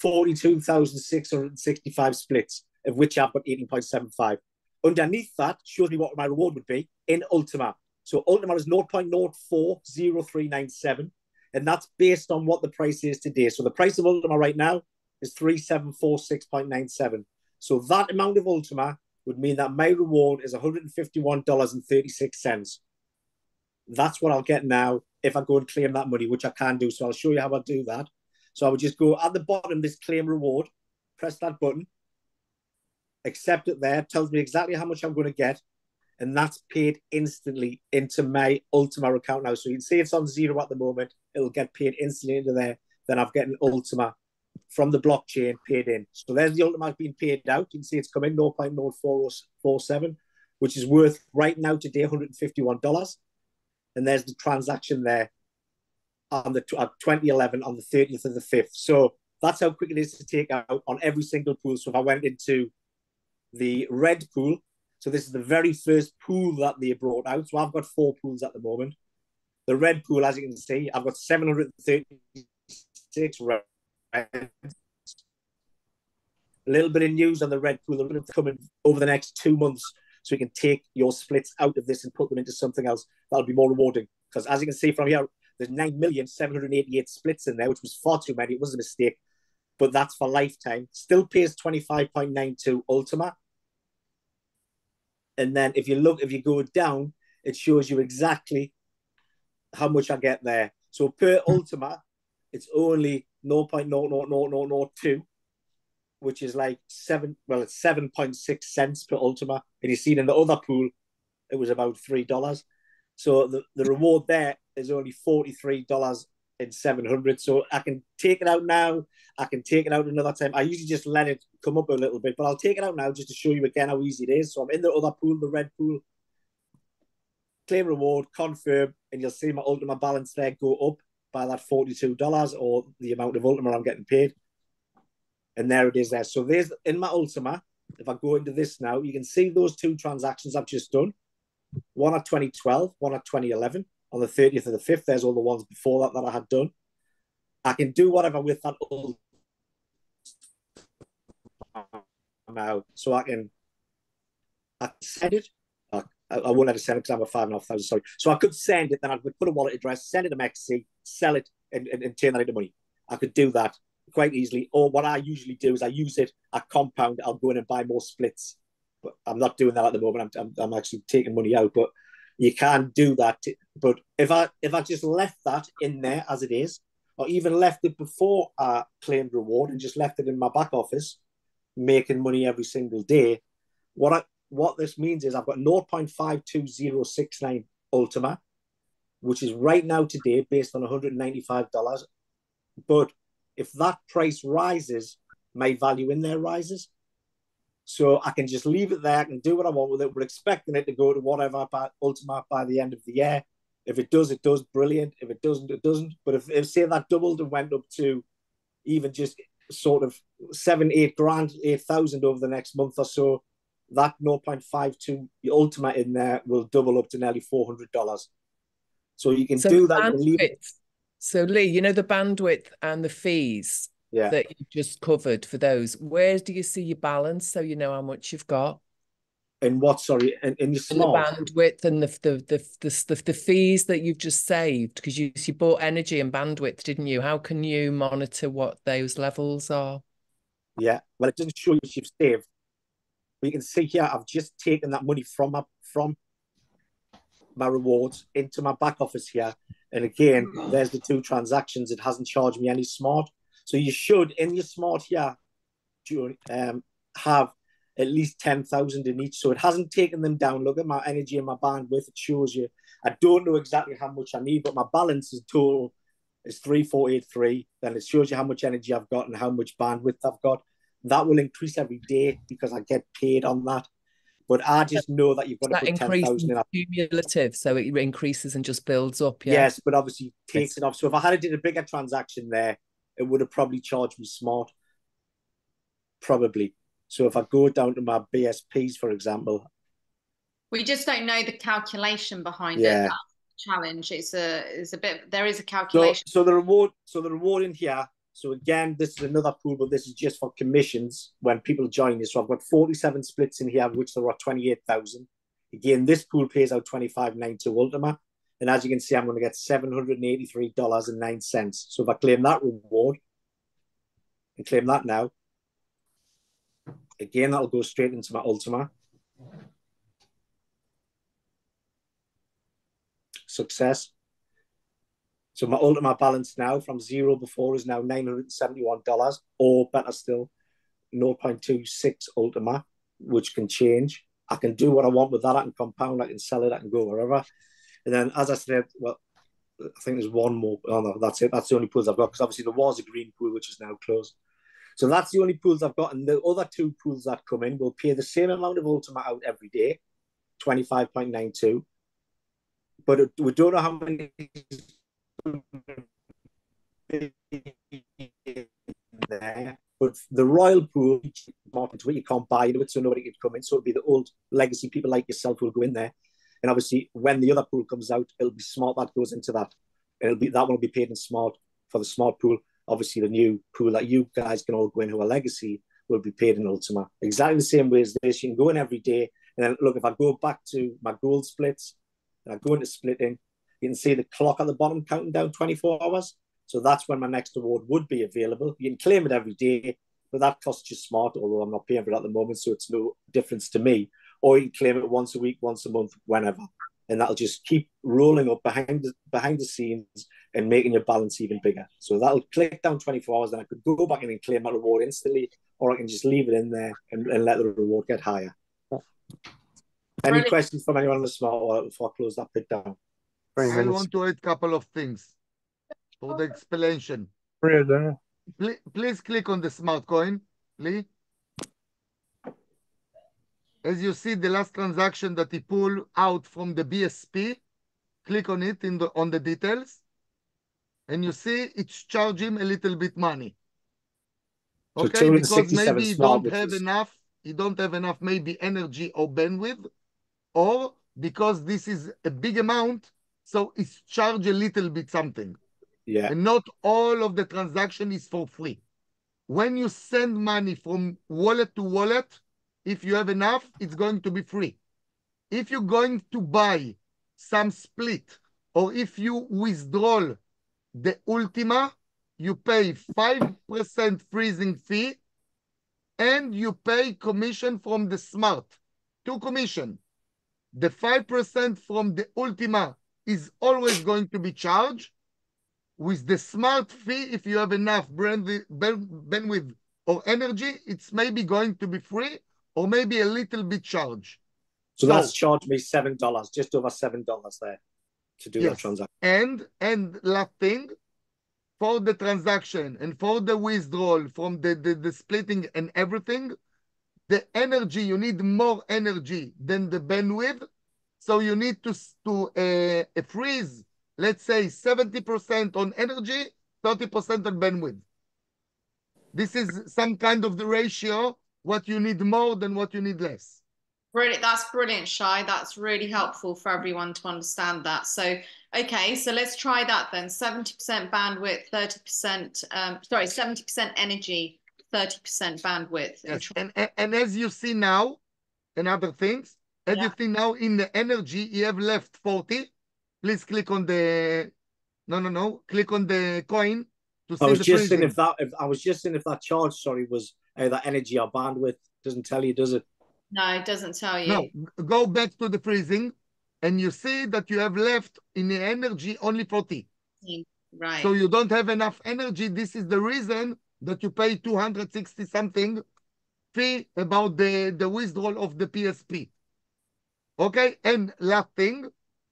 42,665 splits, of which I've got 18.75. Underneath that shows me what my reward would be in Ultima. So Ultima is 0.040397, and that's based on what the price is today. So the price of Ultima right now is 3746.97. So that amount of Ultima would mean that my reward is $151.36. That's what I'll get now if I go and claim that money, which I can do. So I'll show you how I do that. So I would just go at the bottom, this claim reward, press that button, accept it there, tells me exactly how much I'm going to get, and that's paid instantly into my Ultima account now. So you can see it's on 0 at the moment. It'll get paid instantly into there. Then I've getting Ultima from the blockchain paid in. So there's the Ultima being paid out. You can see it's coming 0.0447, which is worth right now today $151. And there's the transaction there on the 2011 on the 30th of the 5th. So that's how quick it is to take out on every single pool. So if I went into the red pool, so this is the very first pool that they brought out. So I've got 4 pools at the moment. The red pool, as you can see, I've got 736 reds. A little bit of news on the red pool that will come in over the next 2 months, so you can take your splits out of this and put them into something else that'll be more rewarding. Because as you can see from here, there's 9,788 splits in there, which was far too many. It was a mistake, but that's for lifetime. Still pays 25.92 Ultima. And then if you go down, it shows you exactly how much I get there. So per Ultima, it's only 0.00002, which is like it's 7.6 cents per Ultima. And you see in the other pool, it was about $3. So the reward there is only $43.700. So I can take it out now. I can take it out another time. I usually just let it come up a little bit, but I'll take it out now just to show you again how easy it is. So I'm in the other pool, the red pool. Claim reward, confirm, and you'll see my Ultima balance there go up by that $42 or the amount of Ultima I'm getting paid. And there it is there. So there's in my Ultima. If I go into this now, you can see those 2 transactions I've just done. One at 2012, one at 2011. On the 30th of the 5th, there's all the ones before that I had done. I can do whatever with that Ultima now. So I can send it. I won't let it send it because I'm a 5,500, sorry. So I could send it, then I would put a wallet address, send it to XC, sell it, and turn that into money. I could do that quite easily. Or what I usually do is I use it, I compound, I'll go in and buy more splits. But I'm not doing that at the moment. I'm actually taking money out. But you can do that. But if I just left that in there as it is, or even left it before I claimed reward and just left it in my back office, making money every single day, what this means is I've got 0.52069 Ultima, which is right now today based on $195. But if that price rises, my value in there rises. So I can just leave it there. I can do what I want with it. We're expecting it to go to whatever by Ultima by the end of the year. If it does, it does. Brilliant. If it doesn't, it doesn't. But if say that doubled and went up to even just sort of 7, 8 grand, 8,000 over the next month or so, that 0.52 Ultima in there will double up to nearly $400. So you can do that. And leave it. So Lee, you know the bandwidth and the fees that you just covered for those. Where do you see your balance so you know how much you've got? In what? Sorry, in your smart? And the bandwidth and the fees that you've just saved, because you bought energy and bandwidth, didn't you? How can you monitor what those levels are? Yeah, well, it doesn't show you what you've saved. But you can see here, I've just taken that money from my rewards into my back office here. And again, there's the 2 transactions. It hasn't charged me any smart. So you should, in your smart here, have at least 10,000 in each. So it hasn't taken them down. Look at my energy and my bandwidth. It shows you. I don't know exactly how much I need, but my balance is total is 3,483. Then it shows you how much energy I've got and how much bandwidth I've got. That will increase every day because I get paid on that. But I just know that you've got to put 10,000 in. Cumulative, so it increases and just builds up. Yeah? Yes, but obviously takes it off. So if I had did a bigger transaction there, it would have probably charged me smart. Probably. So if I go down to my BSPs, for example. We just don't know the calculation behind it. That's the challenge. It's a bit, there is a calculation. So the reward in here. So again, this is another pool, but this is just for commissions when people join this. So I've got 47 splits in here, of which there are 28,000. Again, this pool pays out $25.92 Ultima. And as you can see, I'm going to get $783.09. So if I claim that reward and claim that now, again, that'll go straight into my Ultima. Success. So my Ultima balance now from 0 before is now $971, or better still, 0.26 Ultima, which can change. I can do what I want with that. I can compound, I can sell it, I can go wherever. And then, as I said, well, I think there's one more. Oh, no, that's it. That's the only pools I've got, because obviously there was a green pool, which is now closed. So that's the only pools I've got. And the other 2 pools that come in will pay the same amount of Ultima out every day, 25.92. But we don't know how many there. But the royal pool, you can't buy into it, so nobody could come in. So it'll be the old legacy people like yourself who will go in there. And obviously, when the other pool comes out, it'll be smart that goes into that. It'll be that one will be paid in smart for the smart pool. Obviously, the new pool that you guys can all go in who are legacy will be paid in Ultima. Exactly the same way as this. You can go in every day. And then look, if I go back to my gold splits, and I go into splitting, you can see the clock at the bottom counting down 24 hours. So that's when my next award would be available. You can claim it every day, but that costs you smart, although I'm not paying for it at the moment, so it's no difference to me. Or you can claim it once a week, once a month, whenever. And that'll just keep rolling up behind the scenes and making your balance even bigger. So that'll click down 24 hours, then I could go back in and claim my reward instantly, or I can just leave it in there and let the reward get higher. Any questions from anyone on the smart wallet before I close that bit down? I want to add a couple of things for the explanation. Please click on the smart coin, Lee. As you see, the last transaction that he pulled out from the BSP, click on it on the details, and you see it's charging a little bit money. Okay, so because maybe you don't have enough maybe energy or bandwidth, or because this is a big amount, so it's charged a little bit something. Yeah. And not all of the transaction is for free. When you send money from wallet to wallet, if you have enough, it's going to be free. If you're going to buy some split, or if you withdraw the Ultima, you pay 5% freezing fee, and you pay commission from the smart. 2 commission. The 5% from the Ultima is always going to be charged. With the smart fee, if you have enough bandwidth or energy, it's maybe going to be free or maybe a little bit charged. So that's charged me $7, just over $7 there to do that transaction. And last thing, for the transaction and for the withdrawal from the splitting and everything, the energy, you need more energy than the bandwidth. So you need to freeze, let's say 70% on energy, 30% on bandwidth. This is some kind of the ratio, what you need more than what you need less. Brilliant. That's brilliant, Shay. That's really helpful for everyone to understand that. So, okay, so let's try that then. 70% bandwidth, 30%, 70% energy, 30% bandwidth. Yes. And as you see now, and other things, as you see now in the energy, you have left 40. Please click on the, click on the coin to see I was the just freezing. saying if that charge, was either energy or bandwidth. Doesn't tell you, does it? No, it doesn't tell you. No, go back to the freezing, and you see that you have left in the energy only 40. Right. So you don't have enough energy. This is the reason that you pay 260 something fee about the withdrawal of the PSP. Okay, and last thing,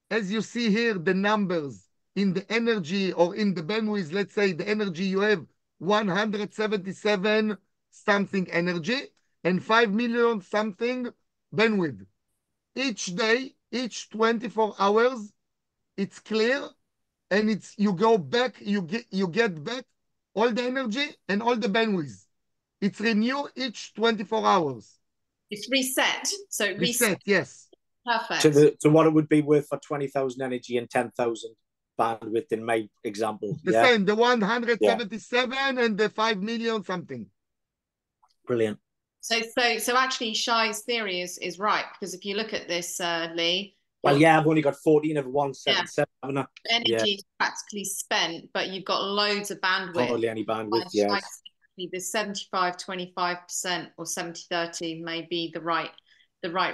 as you see here, the numbers in the energy or in the bandwidth, let's say the energy you have 177 something energy and 5 million something bandwidth. Each day, each 24 hours, it's clear, and you go back, you get back all the energy and all the bandwidth. It's renew each 24 hours. It's reset. So reset, yes. Perfect. So what it would be worth for 20,000 energy and 10,000 bandwidth in my example. The same, the 177 and the 5 million something. Brilliant. So actually Shay's theory is right, because if you look at this, Lee. Well, I've only got 14 of 177, haven't I? Energy is practically spent, but you've got loads of bandwidth. Hardly any bandwidth, yes. The 75-25% or 70-30 may be the right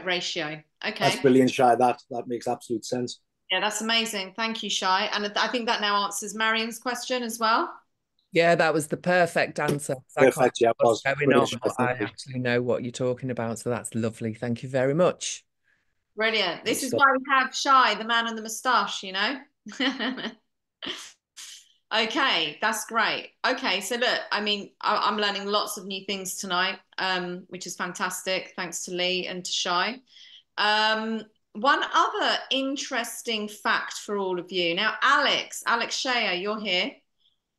ratio. Okay. That's brilliant, Shay. That makes absolute sense. Yeah, that's amazing. Thank you, Shay. And I think that now answers Marian's question as well. Yeah, that was the perfect answer. Perfect, yeah, it was. Going on, but I actually know what you're talking about, so that's lovely. Thank you very much. Brilliant. This is why we have Shay, the man in the moustache, you know? Okay, that's great. Okay, so look, I mean, I'm learning lots of new things tonight, which is fantastic. Thanks to Lee and to Shay. One other interesting fact for all of you. Now, Alex Shea, you're here.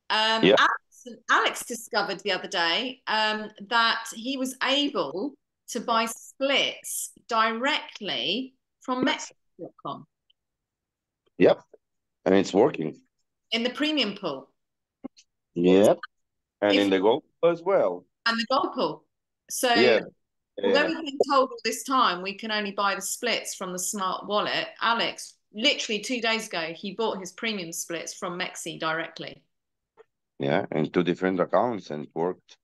Alex discovered the other day that he was able to buy splits directly from Mexico.com. Yep, and it's working. In the premium pool. Yep, and in the gold pool as well. And the gold pool. So Yeah. although we've been told all this time we can only buy the splits from the smart wallet, Alex, literally 2 days ago, he bought his premium splits from Mexi directly. Yeah, and 2 different accounts, and it worked.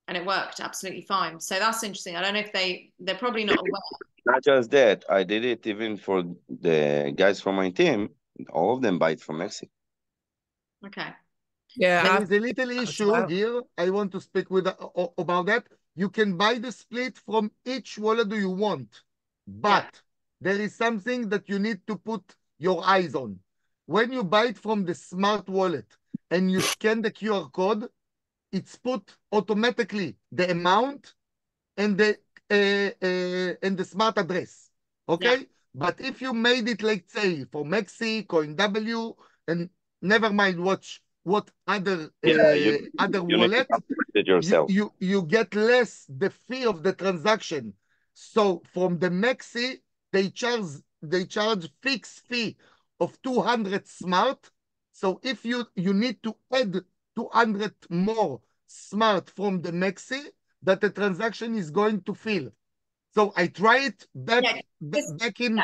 And it worked absolutely fine. So that's interesting. I don't know if they're probably not aware. Not just that, I did it even for the guys from my team. All of them buy it from Mexi. Okay. Yeah, there is a little issue here. I want to speak with about that. You can buy the split from each wallet you want, but there is something that you need to put your eyes on. When you buy it from the smart wallet and you scan the QR code, it's put automatically the amount and the smart address. Okay? Yeah. But if you made it, like say, for Mexi, CoinW, and never mind what other other wallet, you get less the fee of the transaction. So from the Mexi, they charge fixed fee of 200 smart. So if you need to add 200 more smart from the Mexi, that the transaction is going to fill. So I try it back in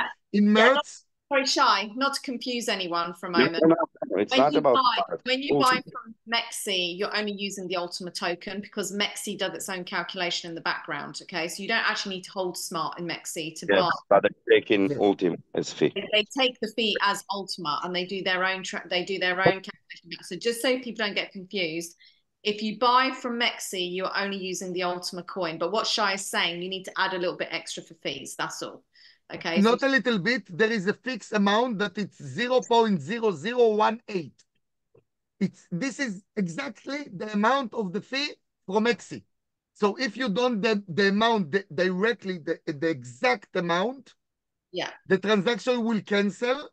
March. Sorry, Shay, not to confuse anyone for a moment. When you buy from Mexi, you're only using the Ultima token because Mexi does its own calculation in the background. Okay, so you don't actually need to hold smart in Mexi to buy. But they take in Ultima as fee. They take the fee as Ultima, and they do their own calculation. So just so people don't get confused, if you buy from Mexi, you're only using the Ultima coin. But what Shay is saying, you need to add a little bit extra for fees. That's all. Okay. Not a little bit. There is a fixed amount that it's 0.0018. This is exactly the amount of the fee from Mexi. So if you don't the amount directly, the exact amount, the transaction will cancel.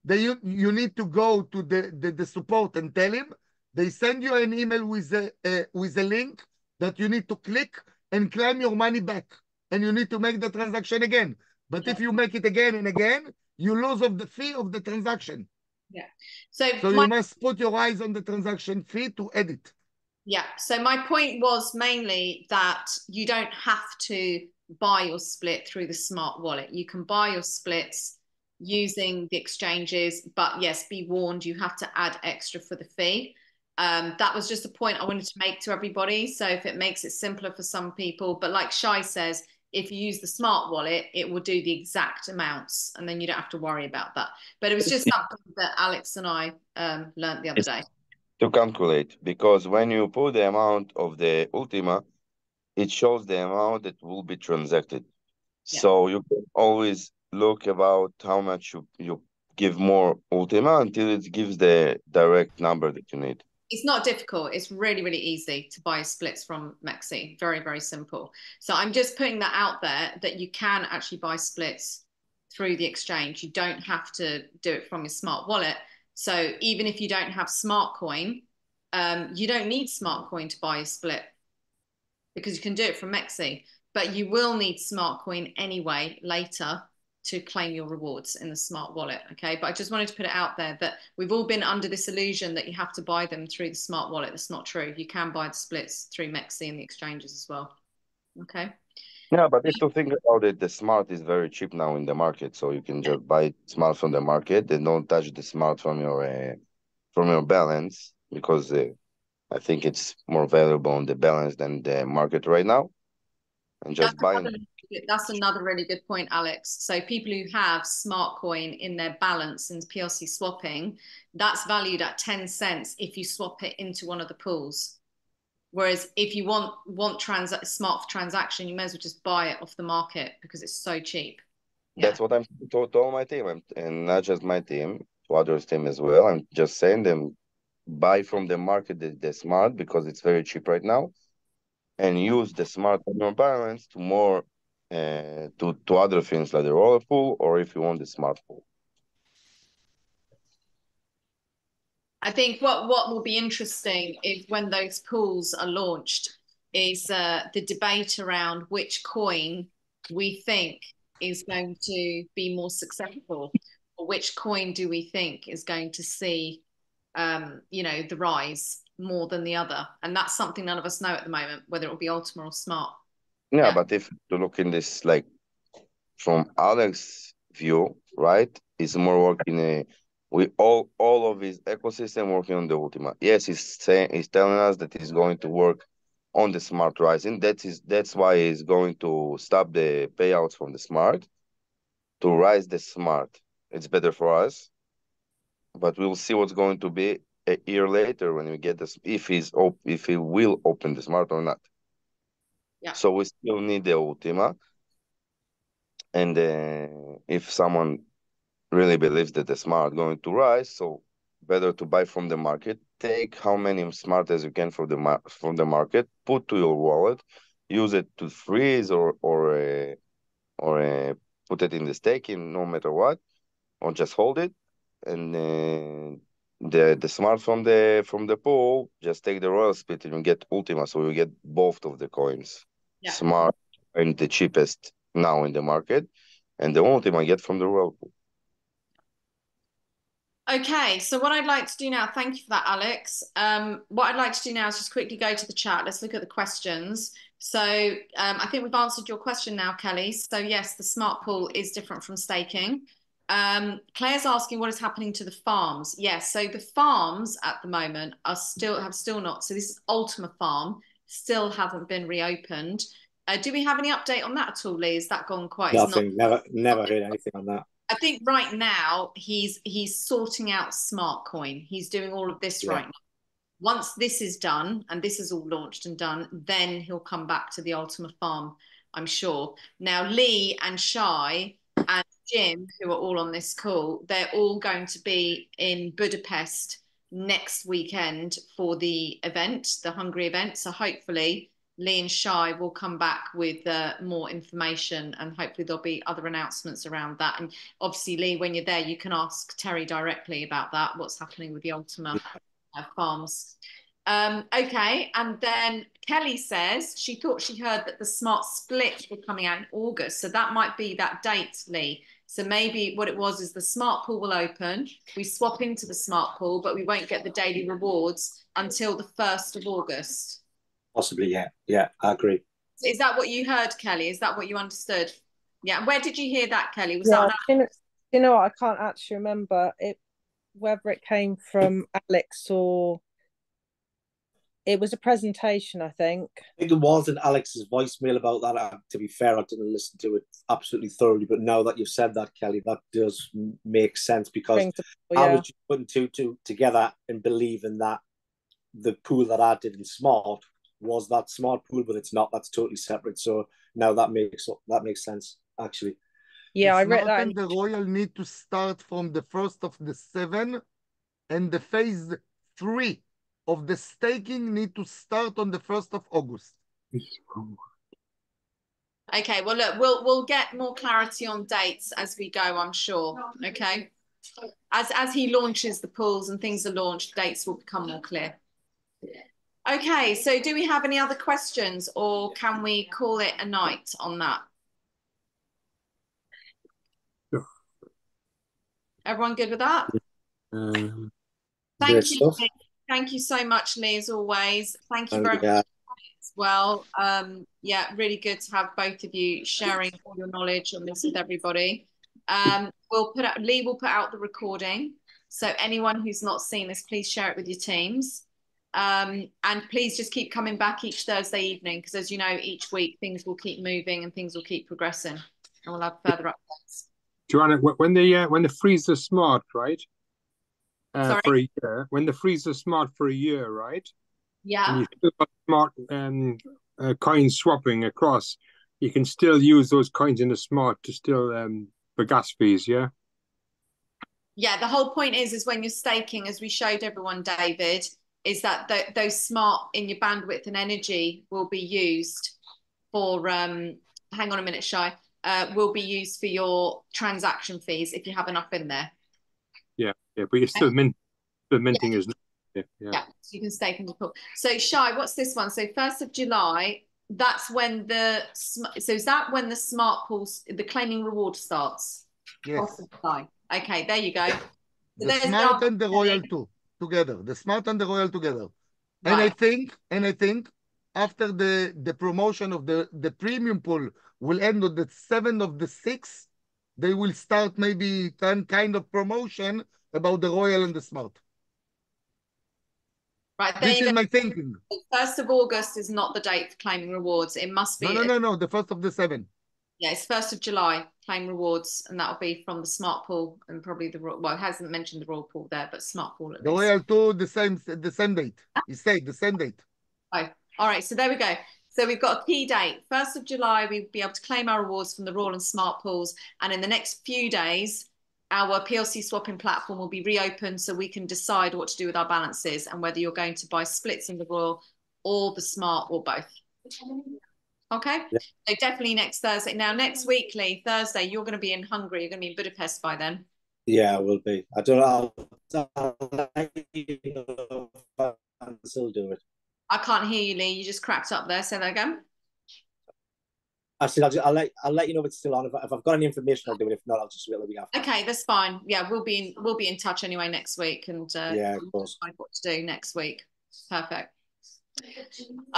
You need to go to the support and tell him. They send you an email with a link that you need to click and claim your money back. And you need to make the transaction again. But if you make it again and again, you lose of the fee of the transaction. Yeah. So you must put your eyes on the transaction fee to edit. Yeah. So my point was mainly that you don't have to buy your split through the smart wallet. You can buy your splits using the exchanges, but yes, be warned, you have to add extra for the fee. That was just a point I wanted to make to everybody. So if it makes it simpler for some people, but like Shay says, if you use the smart wallet, it will do the exact amounts and then you don't have to worry about that. But it was just something that Alex and I learned the other day. To calculate, because when you put the amount of the Ultima, it shows the amount that will be transacted. Yeah. So you can always look about how much you give more Ultima until it gives the direct number that you need. It's not difficult. It's really, really easy to buy splits from Mexi. Very, very simple. So I'm just putting that out there that you can actually buy splits through the exchange. You don't have to do it from your smart wallet. So even if you don't have smart coin, you don't need smart coin to buy a split because you can do it from Mexi. But you will need smart coin anyway later to claim your rewards in the smart wallet. Okay. But I just wanted to put it out there that we've all been under this illusion that you have to buy them through the smart wallet. That's not true. You can buy the splits through Mexi and the exchanges as well. Okay. Yeah, but if you think about it, the smart is very cheap now in the market. So you can just buy smart from the market and don't touch the smart from your balance because I think it's more valuable on the balance than the market right now. And just buying. That's another really good point, Alex. So people who have smart coin in their balance in PLC swapping, that's valued at 10 cents if you swap it into one of the pools. Whereas if you want smart transaction, you may as well just buy it off the market because it's so cheap. Yeah. That's what I'm to all my team, and not just my team, to others' team as well. I'm just saying them buy from the market the smart because it's very cheap right now, and use the smart on your balance to more to other things like the roller pool, or if you want the smart pool. I think what will be interesting is when those pools are launched is the debate around which coin we think is going to be more successful, or which coin do we think is going to see the rise more than the other. And that's something none of us know at the moment, whether it will be Ultima or smart. Yeah, but if you look in this, like, from Alex's view, right, it's more working we all of his ecosystem working on the Ultima. Yes, he's telling us that he's going to work on the smart rising. That's why he's going to stop the payouts from the smart to rise the smart. It's better for us, but we'll see what's going to be a year later when we get this, if he will open the smart or not. Yeah. So we still need the Ultima, and if someone really believes that the smart going to rise, so better to buy from the market. Take how many smart as you can from the market, put to your wallet, use it to freeze or put it in the staking, no matter what, or just hold it, and the smart from the pool, just take the royal split and you get Ultima, so you get both of the coins. Yeah. Smart and the cheapest now in the market, and the Ultima get from the royal pool. Okay, so what I'd like to do now, thank you for that, Alex. What I'd like to do now is just quickly go to the chat. Let's look at the questions. So I think we've answered your question now, Kelly. So yes, the smart pool is different from staking. Claire's asking what is happening to the farms. Yes, so the farms at the moment have still not. So this is Ultima Farm, still haven't been reopened. Do we have any update on that at all, Lee? Is that gone quite? Nothing. Never heard anything on that. I think right now he's sorting out smart coin. He's doing all of this right now. Once this is done and this is all launched and done, then he'll come back to the Ultima Farm, I'm sure. Now, Lee and Shay and Jim, who are all on this call, they're all going to be in Budapest next weekend for the event, the Hungary event. So hopefully Lee and Shay will come back with more information, and hopefully there'll be other announcements around that. And obviously, Lee, when you're there, you can ask Terry directly about that, what's happening with the Ultima farms. Okay, and then Kelly says she thought she heard that the smart splits were coming out in August, so that might be that date, Lee. So maybe what it was is the smart pool will open, we swap into the smart pool, but we won't get the daily rewards until the 1st of August. Possibly, yeah. Yeah, I agree. Is that what you heard, Kelly? Is that what you understood? Yeah. Where did you hear that, Kelly? Was that? You know what? I can't actually remember whether it came from Alex or it was a presentation, I think. I think there was an Alex's voicemail about that. To be fair, I didn't listen to it absolutely thoroughly, but now that you've said that, Kelly, that does make sense, because I was just putting two together and believing that the pool that I did in Smart was that smart pool, but it's not. That's totally separate. So now that makes sense, actually. Yeah, I read that. And the Royal need to start from the 1st of the 7th, and the phase 3 of the staking need to start on the 1st of August. Okay, well, look, we'll get more clarity on dates as we go, I'm sure. Okay, as he launches the pools and things are launched, dates will become more clear. Okay, so do we have any other questions, or can we call it a night on that? Sure. Everyone good with that? Thank you. Thank you so much, Lee, as always. Thank you very much as well. Yeah, really good to have both of you sharing all your knowledge on this with everybody. Lee will put out the recording. So anyone who's not seen this, please share it with your teams. And please just keep coming back each Thursday evening, because as you know, each week things will keep moving and things will keep progressing, and we'll have further updates. Joanna, when the freeze are smart, right? For a year, when the freeze are smart for a year, right? Yeah. And you still got smart coin swapping across, you can still use those coins in the smart to still for gas fees, yeah. Yeah, the whole point is when you're staking, as we showed everyone, David, is that those smart in your bandwidth and energy will be used for, hang on a minute, Shay, will be used for your transaction fees if you have enough in there. Yeah, but you're still minting as yeah. So you can stake in the pool. So Shay, what's this one? So 1st of July, that's when is that when the smart pools, the claiming reward starts? Yes. Okay, there you go. So the smart and the Royal too. Together, the smart and the Royal together. Right. And I think after the promotion of the premium pool will end on the 7th of the 6th, they will start maybe some kind of promotion about the Royal and the Smart. Right, this is my thinking. 1st of August is not the date for claiming rewards. It must be. No, the 1st of the 7th. Yeah, it's 1st of July, claim rewards, and that'll be from the Smart Pool and probably the, well, it hasn't mentioned the Royal Pool there, but Smart Pool at least. The Royal Tour, the same date. He said the same date. Oh, all right, so there we go. So we've got a key date. 1st of July, we'll be able to claim our rewards from the Royal and Smart Pools. And in the next few days, our PLC swapping platform will be reopened so we can decide what to do with our balances and whether you're going to buy splits in the Royal or the Smart or both. Okay, yeah. So definitely next Thursday. Now, next weekly, Thursday, you're going to be in Hungary. You're going to be in Budapest by then. Yeah, I will be. I don't know. I'll still do it. I can't hear you, Lee. You just cracked up there. Say that again. I said I'll let you know if it's still on. If I've got any information, I'll do it. If not, I'll just wait a week after. Okay, that's fine. Yeah, we'll be in touch anyway next week, and yeah, of course. Decide what to do next week. Perfect.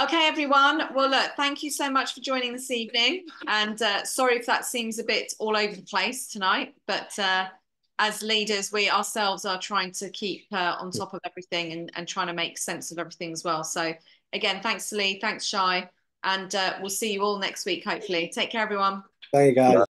Okay, everyone. Well, look, thank you so much for joining this evening, and sorry if that seems a bit all over the place tonight, but as leaders, we ourselves are trying to keep on top of everything and trying to make sense of everything as well. So again, thanks Lee, thanks Shay, and we'll see you all next week, hopefully. Take care, everyone. Thank you, guys.